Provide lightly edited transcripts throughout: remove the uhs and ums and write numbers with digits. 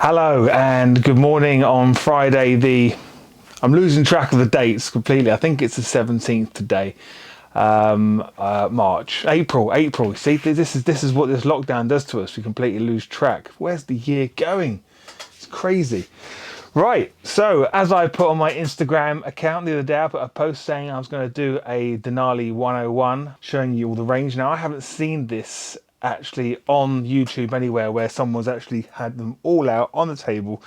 Hello and good morning on Friday. I'm losing track of the dates completely. I think it's the 17th today. April. See, this is what this lockdown does to us. We completely lose track. Where's the year going? It's crazy. Right, so as I put on my Instagram account the other day, I put a post saying I was going to do a Denali 101 showing you all the range. Now, I haven't seen this actually on YouTube anywhere where someone's actually had them all out on the table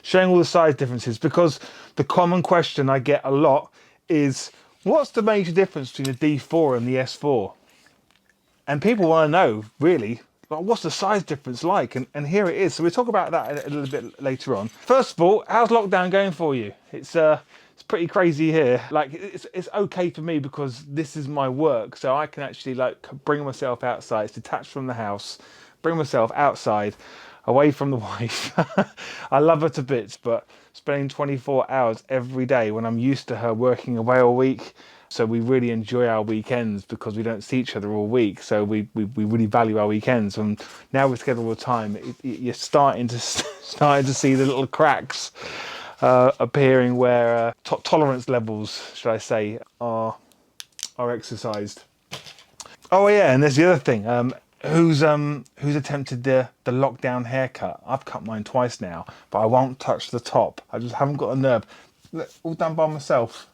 showing all the size differences, because the common question I get a lot is, what's the major difference between the D4 and the S4? And people want to know, really, like, what's the size difference like? And here it is. So we'll talk about that a little bit later on. First of all, how's lockdown going for you? It's pretty crazy here. Like, it's okay for me because this is my work, so I can actually like bring myself outside. It's detached from the house. Bring myself outside, away from the wife. I love her to bits, but spending 24 hours every day when I'm used to her working away all week. So we really enjoy our weekends because we don't see each other all week. So we really value our weekends. And now we're together all the time, you're starting to see the little cracks appearing where tolerance levels, should I say, are exercised. Oh yeah, and there's the other thing. Who's attempted the lockdown haircut? I've cut mine twice now, but I won't touch the top. I just haven't got the nerve. Look, all done by myself.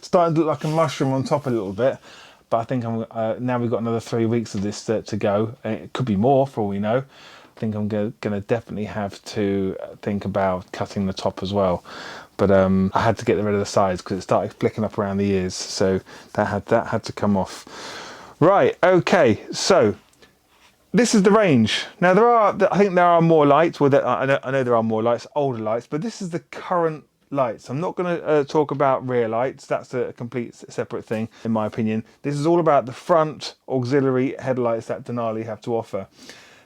Starting to look like a mushroom on top a little bit, but I think now we've got another 3 weeks of this to go. It could be more for all we know. I think I'm gonna definitely have to think about cutting the top as well. But I had to get rid of the sides because it started flicking up around the ears, so that had to come off. Right, okay, so this is the range. Now I think there are more lights. Well, I know there are more lights, older lights, but this is the current lights. I'm not going to talk about rear lights. That's a complete separate thing, in my opinion. This is all about the front auxiliary headlights that Denali have to offer.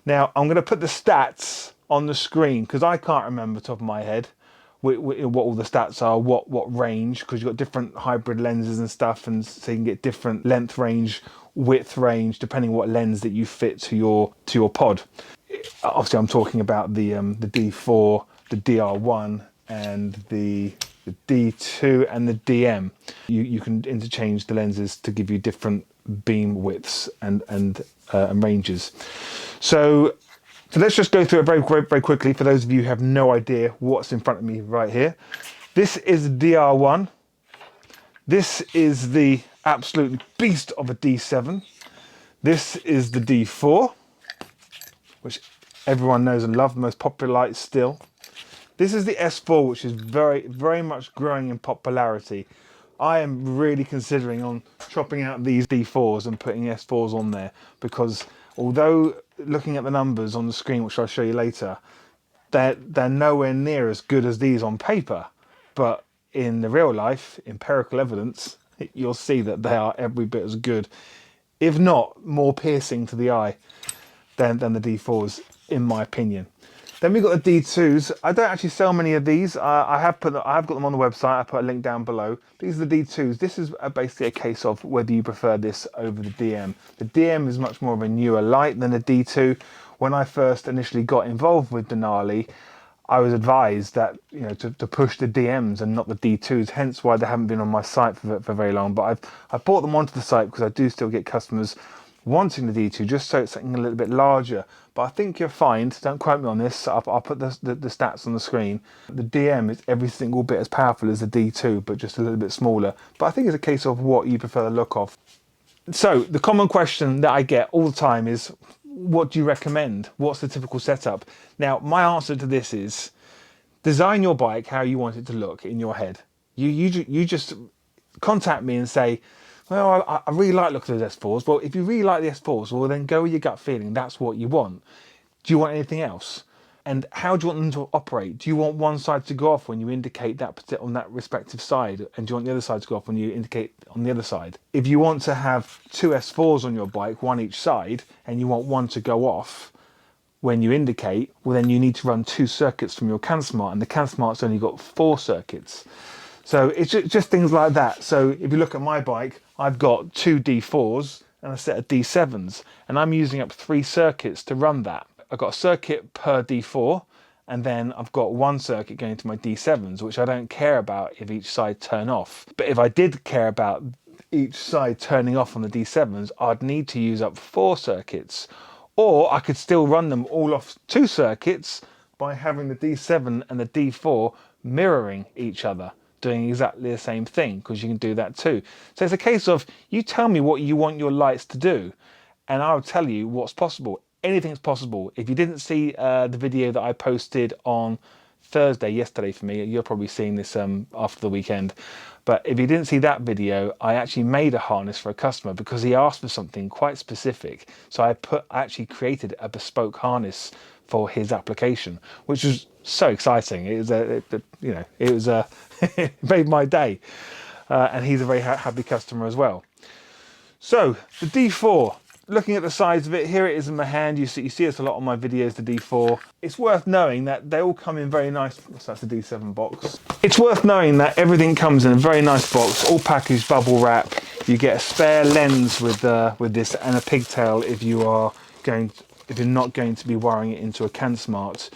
Now, I'm going to put the stats on the screen because I can't remember top of my head what all the stats are, what range, because you've got different hybrid lenses and stuff, and so you can get different length range, width range, depending what lens that you fit to your pod. Obviously, I'm talking about the D4, the DR1, and the D2 and the DM. You can interchange the lenses to give you different beam widths and ranges. So let's just go through it very quickly for those of you who have no idea what's in front of me right here. This is DR1. This is the absolute beast of a D7. This is the D4, which everyone knows and loves, the most popular light still. This is the S4, which is very much growing in popularity. I am really considering on chopping out these D4s and putting S4s on there, because although looking at the numbers on the screen, which I'll show you later, they're nowhere near as good as these on paper. But in the real life, empirical evidence, you'll see that they are every bit as good, if not more piercing to the eye than the D4s, in my opinion. Then we've got the D2s. I don't actually sell many of these. I have got them on the website. I put a link down below. These are the D2s. This is basically a case of whether you prefer this over the DM. The DM is much more of a newer light than the D2. When I first initially got involved with Denali, I was advised that to push the DMs and not the D2s. Hence why they haven't been on my site for very long. But I've brought them onto the site because I do still get customers wanting the D2 just so it's something a little bit larger. But I think you'll find, don't quote me on this, I'll put the stats on the screen. The DM is every single bit as powerful as the D2, but just a little bit smaller. But I think it's a case of what you prefer the look of. So the common question that I get all the time is, what do you recommend? What's the typical setup? Now, my answer to this is, design your bike how you want it to look in your head. You just contact me and say, well, I really like looking at those S4s. Well, if you really like the S4s, well, then go with your gut feeling. That's what you want. Do you want anything else? And how do you want them to operate? Do you want one side to go off when you indicate that on that respective side? And do you want the other side to go off when you indicate on the other side? If you want to have two S4s on your bike, one each side, and you want one to go off when you indicate, well, then you need to run 2 circuits from your CanSmart, and the CanSmart's only got 4 circuits. So it's just things like that. So if you look at my bike, I've got 2 D4s and a set of D7s, and I'm using up 3 circuits to run that. I've got a circuit per D4 and then I've got one circuit going to my D7s, which I don't care about if each side turn off. But if I did care about each side turning off on the D7s, I'd need to use up 4 circuits. Or I could still run them all off 2 circuits by having the D7 and the D4 mirroring each other, doing exactly the same thing, because you can do that too. So it's a case of, you tell me what you want your lights to do, and I'll tell you what's possible. Anything's possible. If you didn't see the video that I posted on Thursday, yesterday for me, you're probably seeing this after the weekend, but if you didn't see that video, I actually made a harness for a customer because he asked for something quite specific. So I actually created a bespoke harness for his application, which was so exciting. It was it made my day, and he's a very happy customer as well. So the D4, looking at the size of it, here it is in my hand. You see this a lot on my videos, the D4. It's worth knowing that they all come in very nice. So that's the D7 box. It's worth knowing that everything comes in a very nice box, all packaged bubble wrap. You get a spare lens with this, and a pigtail if you're not going to be wiring it into a CanSmart.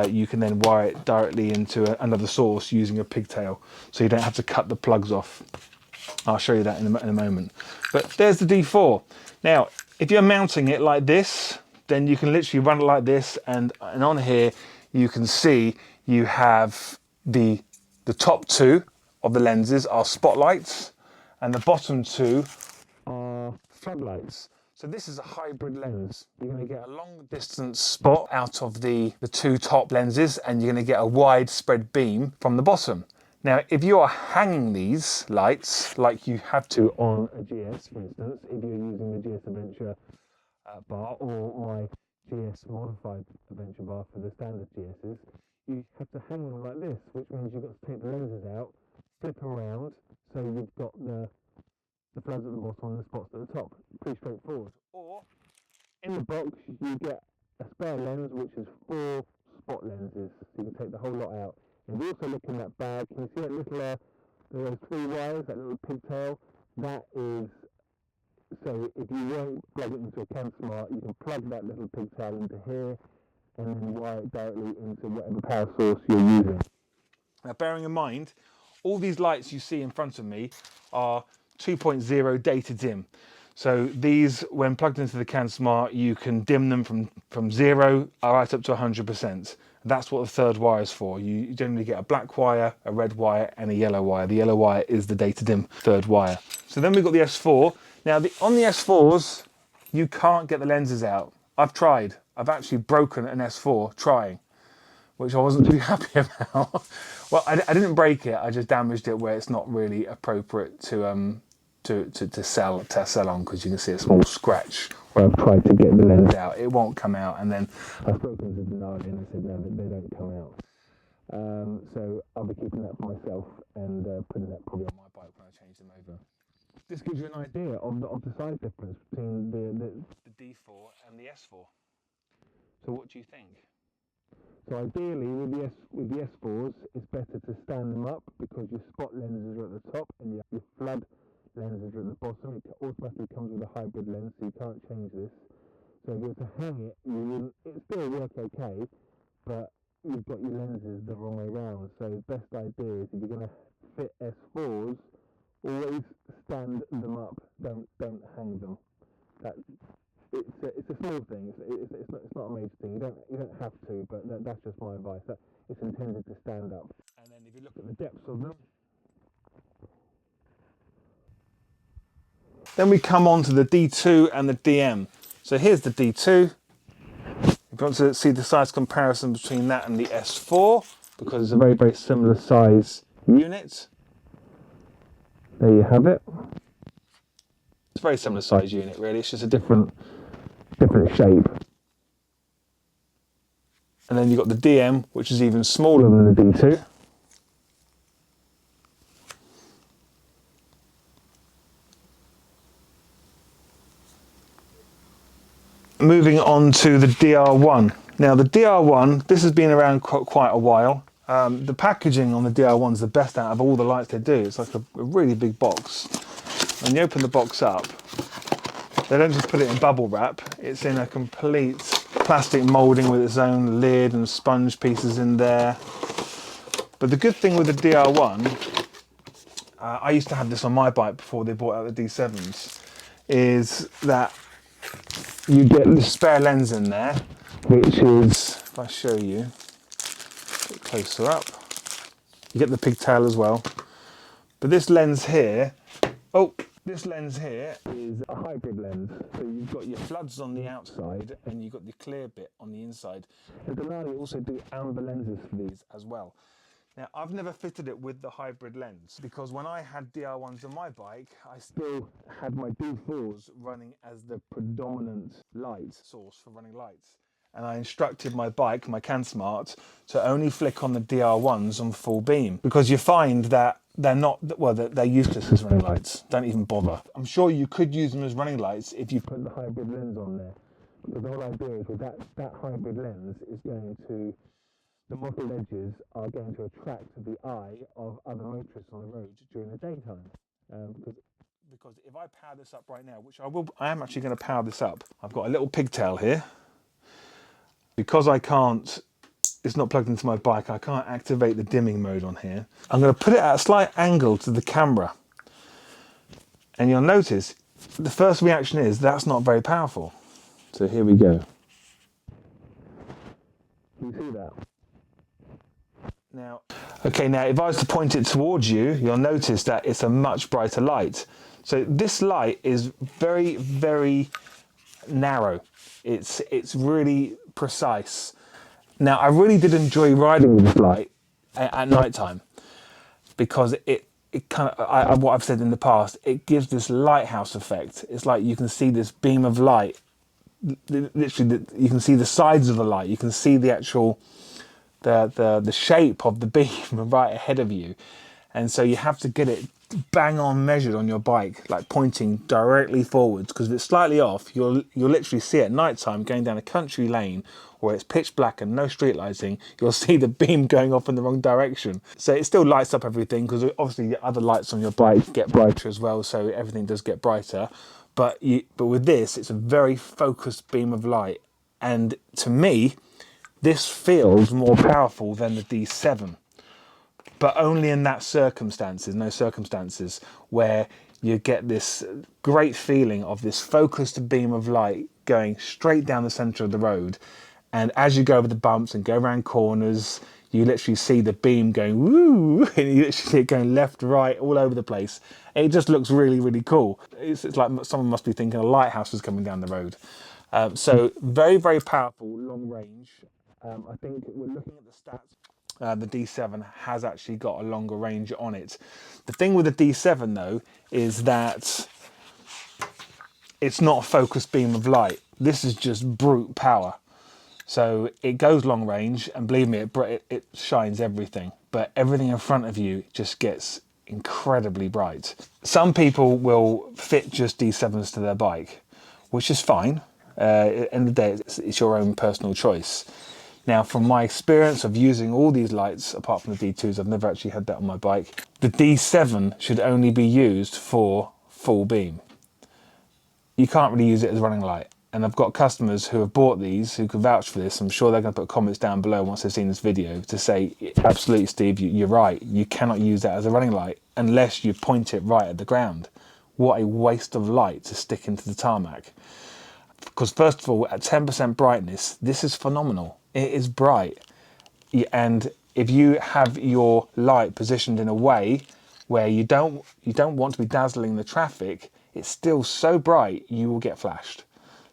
You can then wire it directly into another source using a pigtail, so you don't have to cut the plugs off. I'll show you that in a moment. But there's the D4. Now, if you're mounting it like this, then you can literally run it like this, and on here you can see you have the top 2 of the lenses are spotlights, and the bottom 2 are floodlights. So this is a hybrid lens. You're going to get a long distance spot out of the 2 top lenses, and you're going to get a widespread beam from the bottom. Now, if you are hanging these lights like you have to on a GS, for instance, if you're using the GS Adventure bar or my GS modified Adventure bar for the standard GSs, you have to hang them like this, which means you've got to take the lenses out, flip around, so you've got the floods at the bottom and the spots at the top. Pretty straightforward. Or in the box you get a spare lens, which is 4 spot lenses, so you can take the whole lot out. And if you also look in that bag, can you see that little those 3 wires, that little pigtail? That is, so if you won't plug it into a CanSmart, you can plug that little pigtail into here and then wire it directly into whatever power source you're using. Now, bearing in mind, all these lights you see in front of me are 2.0 data dim. So these, when plugged into the CanSmart, you can dim them from 0 right up to 100%. That's what the 3rd wire is for. You generally get a black wire, a red wire, and a yellow wire. The yellow wire is the data dim 3rd wire. So then we've got the S4. Now on the S4s, you can't get the lenses out. I've tried. I've actually broken an S4 trying, which I wasn't too happy about. Well, I didn't break it. I just damaged it where it's not really appropriate to sell on, because you can see a small scratch where I've tried to get the lens out. It won't come out, and then I've spoken to Denali and they said no, they don't come out. So I'll be keeping that for myself and putting that probably on my bike when I change them over. This gives you an idea of the size difference between the D4 and the S4. So what do you think? So ideally with the S4s, it's better to stand them up, because your spot lenses are at the top and your flood lenses are at the bottom. It automatically comes with a hybrid lens, so you can't change this. So if you were to hang it, it'd still work okay, but you've got your lenses the wrong way round. So the best idea is, if you're going to fit S4s, always stand them up. Don't hang them. It's a small thing. It's not a major thing. You don't have to, but that's just my advice. It's intended to stand up. And then if you look at the depths of them, then we come on to the D2 and the DM. So here's the D2. If you want to see the size comparison between that and the S4, because it's a very, very similar size unit, there you have it. It's a very similar size unit, really. It's just a different shape. And then you've got the DM, which is even smaller than the D2. Moving on to the DR1. Now the DR1, this has been around quite a while. The packaging on the DR1 is the best out of all the lights they do. It's like a really big box. When you open the box up, they don't just put it in bubble wrap, it's in a complete plastic moulding with its own lid and sponge pieces in there. But the good thing with the DR1, I used to have this on my bike before they brought out the D7s, is that you get the spare lens in there, which is, if I show you, a bit closer up, you get the pigtail as well. But this lens here, this lens here is a hybrid lens. So you've got your floods on the outside and you've got the clear bit on the inside. The Denali also do amber lenses for these as well. Now, I've never fitted it with the hybrid lens because when I had DR1s on my bike, I still had my D4s running as the predominant light source for running lights. And I instructed my bike, my CanSmart, to only flick on the DR1s on full beam because you find that they're not, well, they're useless as running lights. Don't even bother. I'm sure you could use them as running lights if you put the hybrid lens on there. But the whole idea is with that hybrid lens is going to, the mottled edges are going to attract the eye of other motorists on the road during the daytime. Because if I power this up right now, which I am actually going to power this up. I've got a little pigtail here. Because I can't, it's not plugged into my bike, I can't activate the dimming mode on here. I'm going to put it at a slight angle to the camera. And you'll notice, the first reaction is, that's not very powerful. So here we go. Can you see that? Now, okay, now if I was to point it towards you, you'll notice that it's a much brighter light. So this light is very, very narrow. It's really precise. Now, I really did enjoy riding with this light at night time because it kind of, what I've said in the past, it gives this lighthouse effect. It's like you can see this beam of light, literally you can see the sides of the light, you can see the actual, the shape of the beam right ahead of you. And so you have to get it bang on measured on your bike, like pointing directly forwards, because if it's slightly off, you'll literally see at night time going down a country lane where it's pitch black and no street lighting, you'll see the beam going off in the wrong direction. So it still lights up everything because obviously the other lights on your bike get brighter as well, so everything does get brighter. But with this, it's a very focused beam of light, and to me, this feels more powerful than the D7. But only in that circumstances, no circumstances, where you get this great feeling of this focused beam of light going straight down the centre of the road. And as you go over the bumps and go around corners, you literally see the beam going woo, and you literally see it going left, right, all over the place. It just looks really, really cool. It's like someone must be thinking a lighthouse is coming down the road. So very, very powerful, long range. I think we're looking at the stats. The D7 has actually got a longer range on it. The thing with the D7 though is that it's not a focused beam of light. This is just brute power. So it goes long range, and believe me, it shines everything. But everything in front of you just gets incredibly bright. Some people will fit just D7s to their bike, which is fine. At the end of the day, it's your own personal choice. Now, from my experience of using all these lights, apart from the D2s, I've never actually had that on my bike, the D7 should only be used for full beam. You can't really use it as a running light. And I've got customers who have bought these, who can vouch for this. I'm sure they're going to put comments down below once they've seen this video to say, absolutely, Steve, you're right. You cannot use that as a running light unless you point it right at the ground. What a waste of light to stick into the tarmac. Because first of all, at 10% brightness, this is phenomenal. It is bright. And if you have your light positioned in a way where you don't want to be dazzling the traffic, it's still so bright you will get flashed.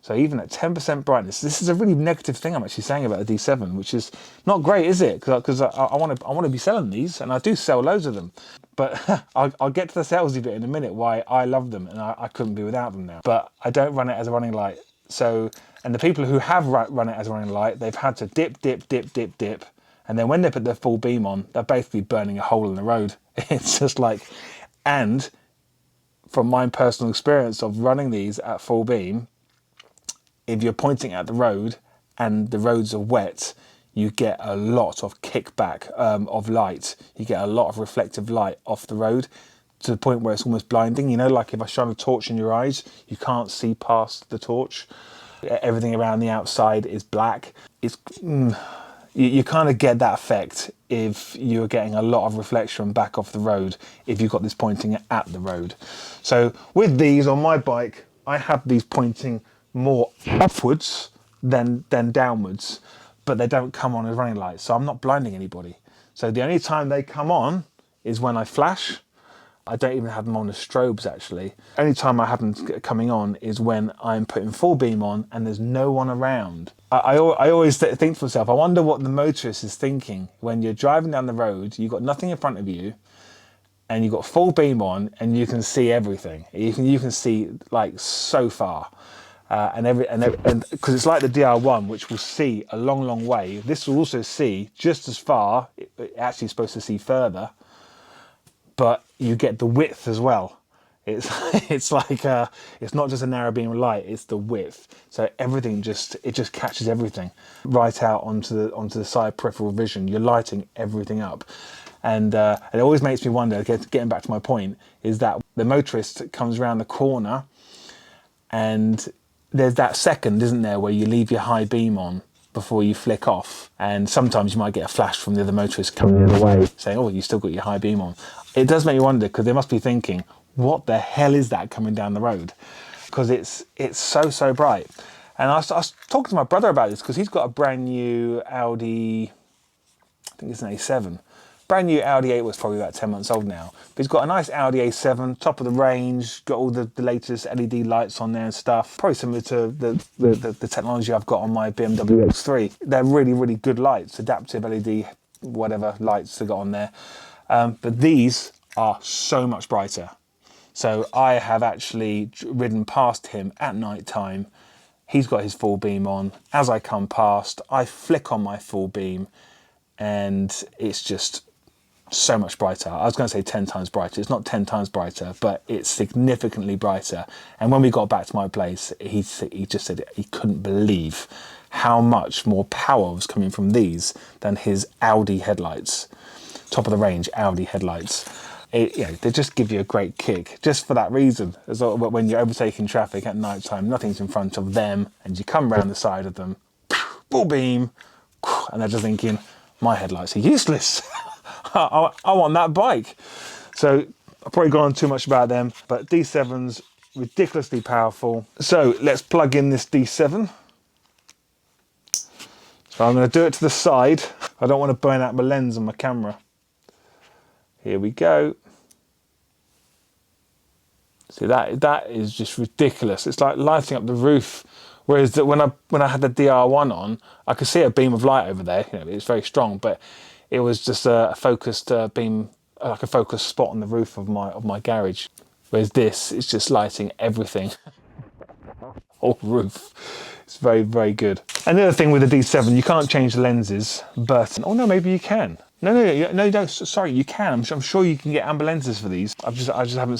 So even at 10% brightness, this is a really negative thing I'm actually saying about the D7, which is not great, is it? Because I want to be selling these, and I do sell loads of them. But I'll get to the salesy bit in a minute, why I love them, and I couldn't be without them now. But I don't run it as a running light. So, and the people who have run it as a running light, they've had to dip, and then when they put their full beam on, they're basically burning a hole in the road. It's just like, and from my personal experience of running these at full beam, if you're pointing at the road and the roads are wet, you get a lot of kickback of light. You get a lot of reflective light off the road to the point where it's almost blinding. You know, like if I shine a torch in your eyes, you can't see past the torch. Everything around the outside is black. It's you kind of get that effect if you're getting a lot of reflection back off the road, if you've got this pointing at the road. So with these on my bike, I have these pointing more upwards than downwards, but they don't come on as running lights, so I'm not blinding anybody. So the only time they come on is when I flash. I don't even have them on as strobes actually. Only time I have them coming on is when I'm putting full beam on and there's no one around. I always think to myself, I wonder what the motorist is thinking when you're driving down the road, you've got nothing in front of you and you've got full beam on and you can see everything. You can see like so far. And because it's like the DR1, which will see a long way. This will also see just as far. It actually supposed to see further, but you get the width as well. It's like it's not just a narrow beam of light, it's the width. So everything just catches everything right out onto the side peripheral vision. You're lighting everything up, and it always makes me wonder. Getting back to my point, is that the motorist comes around the corner, and there's that second, isn't there, where you leave your high beam on before you flick off, and sometimes you might get a flash from the other motorist coming the other way saying, oh, you still got your high beam on. It does make you wonder, because they must be thinking, what the hell is that coming down the road? Because it's so bright. And I was talking to my brother about this, because he's got a brand new Audi, I think it's an A7. Brand new Audi 8 was probably about 10 months old now. But he's got a nice Audi A7, top of the range, got all the latest LED lights on there and stuff. Probably similar to the technology I've got on my BMW X3. They're really good lights, adaptive LED, whatever lights they got on there. But these are so much brighter. So I have actually ridden past him at night time. He's got his full beam on. As I come past, I flick on my full beam and it's just so much brighter. I was going to say 10 times brighter. It's not 10 times brighter, but it's significantly brighter. And when we got back to my place, he just said he couldn't believe how much more power was coming from these than his Audi headlights. Top of the range Audi headlights. They just give you a great kick just for that reason. As well, when you're overtaking traffic at night time, nothing's in front of them, and you come around the side of them, full beam, and they're just thinking, my headlights are useless. I want that bike. So I've probably gone on too much about them, but D7's ridiculously powerful. So let's plug in this D7. So I'm going to do it to the side. I don't want to burn out my lens on my camera. Here we go. See, that is just ridiculous. It's like lighting up the roof. Whereas when I had the DR1 on, I could see a beam of light over there. It's very strong, but it was just a focused beam, like a focused spot on the roof of my garage. Whereas this is just lighting everything, whole roof. It's very good. And the other thing with the D7, you can't change the lenses, but oh no, maybe you can. No, you don't. Sorry, you can. I'm sure you can get amber lenses for these. I just haven't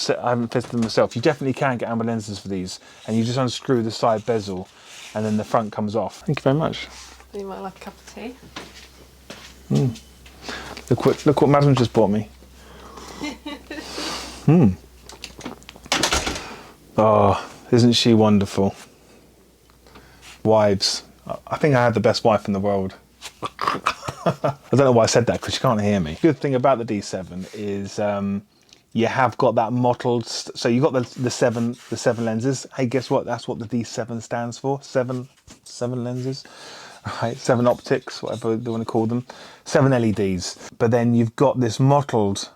fitted them myself. You definitely can get amber lenses for these, and you just unscrew the side bezel, and then the front comes off. Thank you very much. You might like a cup of tea. Look what Madam just bought me. Oh, isn't she wonderful? Wives. I think I have the best wife in the world. I don't know why I said that, because you can't hear me. Good thing about the D7 is you have got that mottled. So you got the seven lenses. Hey, guess what? That's what the D7 stands for. Seven lenses. Right, 7 optics, whatever they want to call them. 7 LEDs. But then you've got this mottled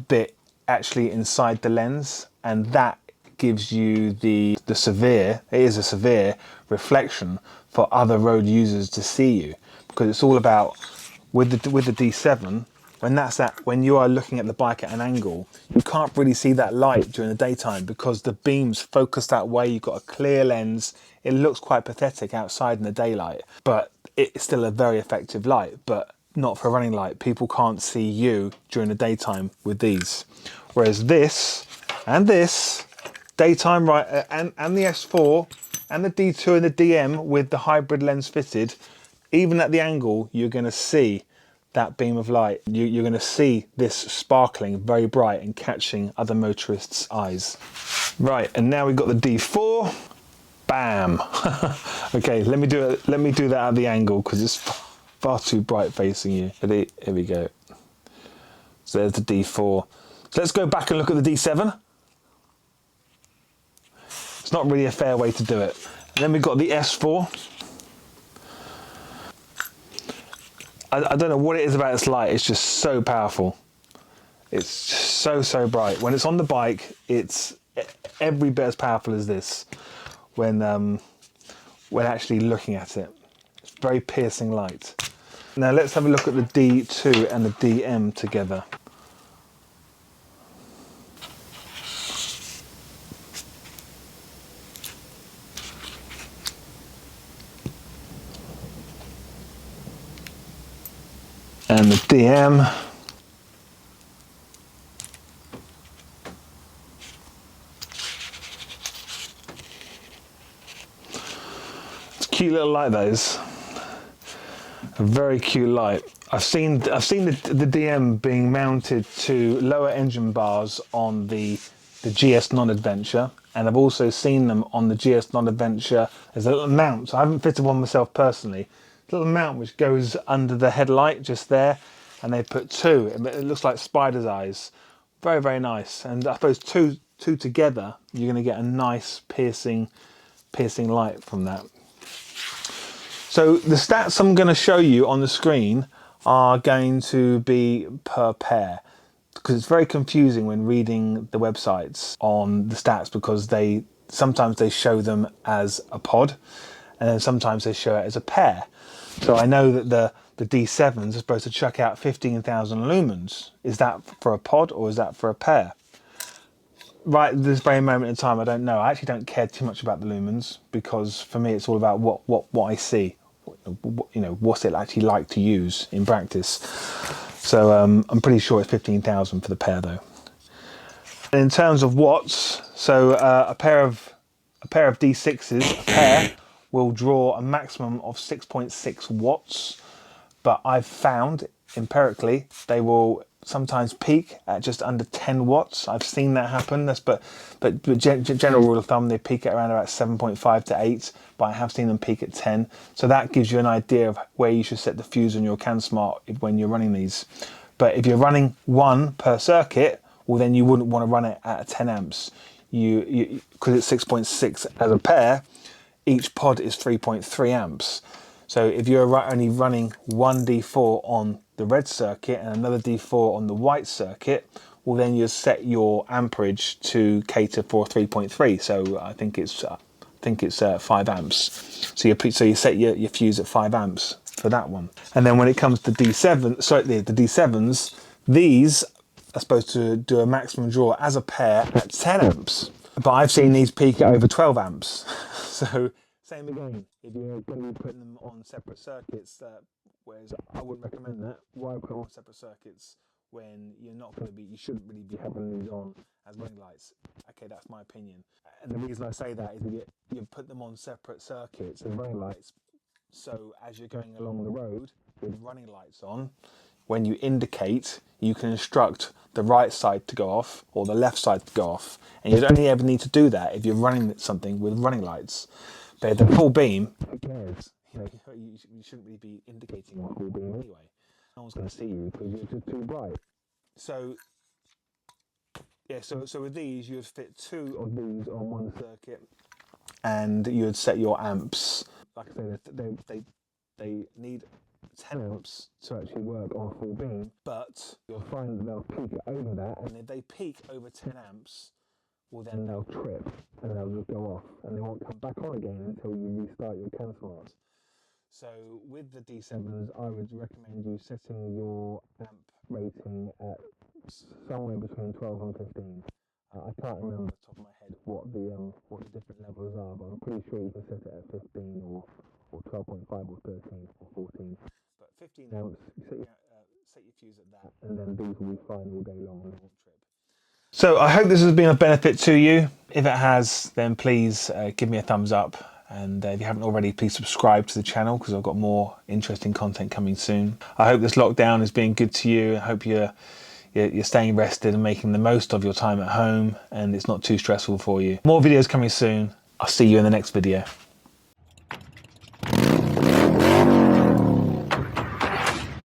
bit actually inside the lens, and that gives you the severe. It is a severe reflection for other road users to see you, because it's all about with the D7. When you are looking at the bike at an angle, you can't really see that light during the daytime because the beam's focused that way. You've got a clear lens. It looks quite pathetic outside in the daylight, but it's still a very effective light, but not for a running light. People can't see you during the daytime with these. Whereas this and this, daytime, right, and the S4 and the D2 and the DM with the hybrid lens fitted, even at the angle, you're going to see that beam of light. You're going to see this sparkling very bright and catching other motorists' eyes. Right, and now we've got the D4. Bam. Okay, let me do it. Let me do that at the angle because it's far too bright facing you. Ready? Here we go. So there's the D4. So let's go back and look at the D7. It's not really a fair way to do it. And then we've got the S4. I don't know what it is about this light. It's just so powerful. It's just so bright. When it's on the bike, it's every bit as powerful as this. When actually looking at it, it's very piercing light. Now let's have a look at the D2 and the DM together. And the DM. It's a cute little light, that is. A very cute light. I've seen the DM being mounted to lower engine bars on the GS Non-Adventure, and I've also seen them on the GS Non-Adventure. There's a little mount. So I haven't fitted one myself personally. Little mount which goes under the headlight just there, and they put two. It looks like spider's eyes. Very nice. And I suppose two together, you're going to get a nice piercing light from that. So the stats I'm going to show you on the screen are going to be per pair, because it's very confusing when reading the websites on the stats, because sometimes they show them as a pod, and then sometimes they show it as a pair. So I know that the D7s are supposed to chuck out 15,000 lumens. Is that for a pod or is that for a pair? Right at this very moment in time, I don't know. I actually don't care too much about the lumens, because for me it's all about what I see. What's it actually like to use in practice. So I'm pretty sure it's 15,000 for the pair though. And in terms of watts, so a pair of D6s, a pair, will draw a maximum of 6.6 watts, but I've found empirically they will sometimes peak at just under 10 watts. I've seen that happen. But general rule of thumb, they peak at around about 7.5 to 8, but I have seen them peak at 10. So that gives you an idea of where you should set the fuse on your CanSmart when you're running these. But if you're running one per circuit, well then you wouldn't want to run it at 10 amps. Because it's 6.6 as a pair, each pod is 3.3 amps. So if you're only running one D4 on the red circuit and another D4 on the white circuit, well then you set your amperage to cater for 3.3. So I think it's 5 amps. So you set your fuse at 5 amps for that one. And then when it comes to the D7s, these are supposed to do a maximum draw as a pair at 10 amps. But I've seen these peak at over 12 amps. So same again, if you're going to be putting them on separate circuits, whereas I wouldn't recommend that. Why put them on separate circuits when you shouldn't really be having these on as running lights? Okay, that's my opinion. And the reason I say that is you put them on separate circuits as running lights, so as you're going along the road with running lights on, when you indicate, you can instruct the right side to go off or the left side to go off. And you only ever need to do that if you're running something with running lights. But if they're full beam, who cares? You shouldn't really be indicating on full beam anyway. No one's going to see you because you're just too bright. So, yeah, so with these, you would fit 2 of these on one circuit, and you would set your amps. Like I said, they need 10 amps to actually work on full beam, but you'll find that they'll peak over that, and if they peak over 10 amps, well then they'll trip and they'll just go off and they won't come back on again until you restart your CanSmart. So with the D7s, I would recommend you setting your amp rating at somewhere between 12 and 15. I can't remember off the top of my head what the different levels are, but I'm pretty sure you can set it at 15 or 12.5 or 13 or 14. But 15 amps, set your fuse at that, and then these will be fine all day long and they won't trip. So I hope this has been of benefit to you. If it has, then please give me a thumbs up. And if you haven't already, please subscribe to the channel because I've got more interesting content coming soon. I hope this lockdown has been good to you. I hope you're staying rested and making the most of your time at home and it's not too stressful for you. More videos coming soon. I'll see you in the next video.